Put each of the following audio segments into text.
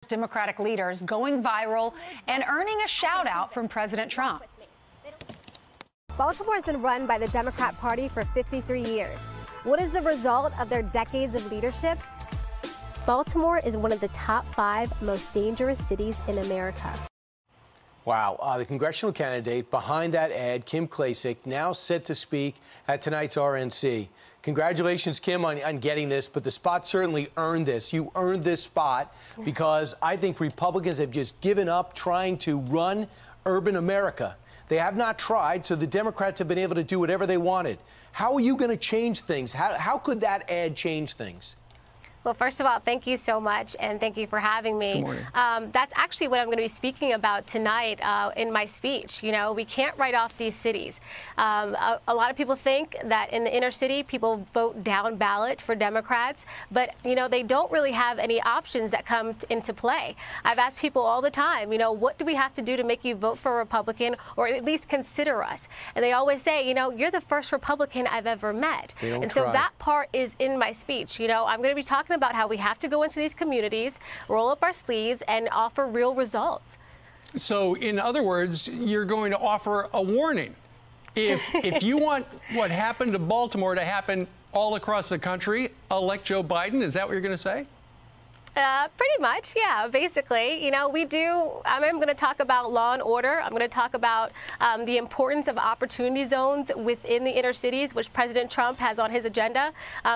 Democratic leaders going viral and earning a shout out from President Trump. Baltimore has been run by the Democrat Party for 53 years. What is the result of their decades of leadership? Baltimore is one of the top 5 most dangerous cities in America. Wow. The congressional candidate behind that ad, Kim Klacik, now set to speak at tonight's RNC. Congratulations, Kim, on getting this, but the spot certainly earned this. You earned this spot because I think Republicans have just given up trying to run urban America. They have not tried, so the Democrats have been able to do whatever they wanted. How are you going to change things? How could that ad change things? Well, first of all, thank you so much, and thank you for having me. Good morning. That's actually what I'm going to be speaking about tonight in my speech. You know, we can't write off these cities. A lot of people think that in the inner city, people vote down ballot for Democrats, but, you know, they don't really have any options that come into play. I've asked people all the time, you know, what do we have to do to make you vote for a Republican or at least consider us? And they always say, you know, you're the first Republican I've ever met. And so that part is in my speech. You know, I'm going to be talking about how we have to go into these communities, roll up our sleeves, and offer real results. So, in other words, you're going to offer a warning. If you want what happened to Baltimore to happen all across the country, elect Joe Biden. Is that what you're going to say? Pretty much, yeah, basically. You know, I'm going to talk about law and order. I'm going to talk about the importance of opportunity zones within the inner cities, which President Trump has on his agenda.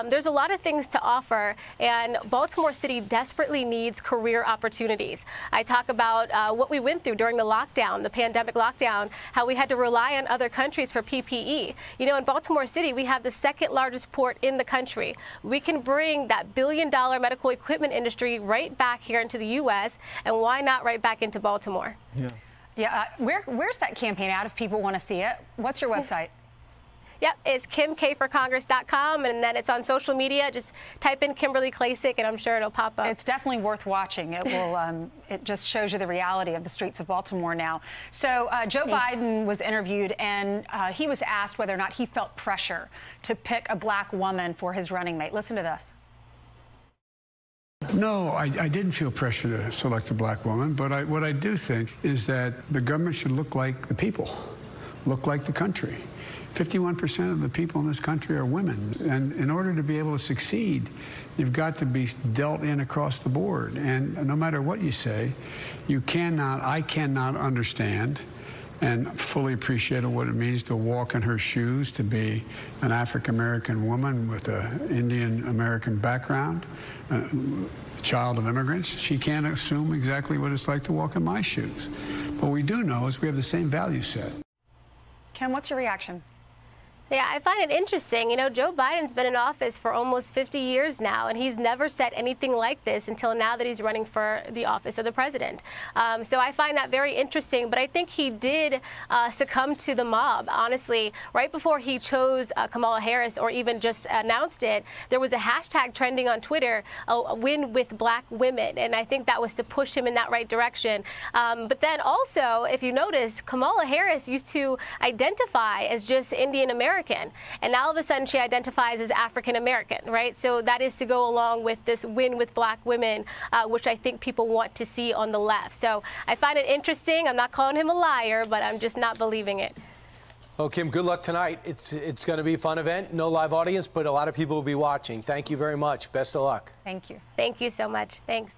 There's a lot of things to offer, and Baltimore City desperately needs career opportunities. I talk about what we went through during the lockdown, the pandemic lockdown, how we had to rely on other countries for PPE. You know, in Baltimore City, we have the second largest port in the country. We can bring that billion-dollar medical equipment industry right back here into the U.S., and why not right back into Baltimore? Yeah. Where's that campaign at if people want to see it? What's your website? Yep, it's KimKforCongress.com, and then it's on social media. Just type in Kimberly Klacik, and I'm sure it'll pop up. It's definitely worth watching. It will. It just shows you the reality of the streets of Baltimore now. So Joe Biden was interviewed, and he was asked whether or not he felt pressure to pick a black woman for his running mate. Listen to this. No, I didn't feel pressure to select a black woman, but what I do think is that the government should look like the people, look like the country. 51% of the people in this country are women, and in order to be able to succeed, you've got to be dealt in across the board. And no matter what you say, I cannot understand and fully appreciate what it means to walk in her shoes, to be an African-American woman with an Indian-American background, a child of immigrants. She can't assume exactly what it's like to walk in my shoes. What we do know is we have the same value set. Kim, what's your reaction? Yeah, I find it interesting. You know, Joe Biden's been in office for almost 50 years now, and he's never said anything like this until now that he's running for the office of the president. So I find that very interesting, but I think he did succumb to the mob. Honestly, right before he chose Kamala Harris, or even just announced it, there was a hashtag trending on Twitter, win with black women, and I think that was to push him in that right direction. But then also, if you notice, Kamala Harris used to identify as just Indian American. And now all of a sudden she identifies as African American, right? So that is to go along with this win with black women, which I think people want to see on the left. So I find it interesting. I'm not calling him a liar, but I'm just not believing it. Well, Kim, good luck tonight. It's going to be a fun event. No live audience, but a lot of people will be watching. Thank you very much. Best of luck. Thank you. Thank you so much. Thanks.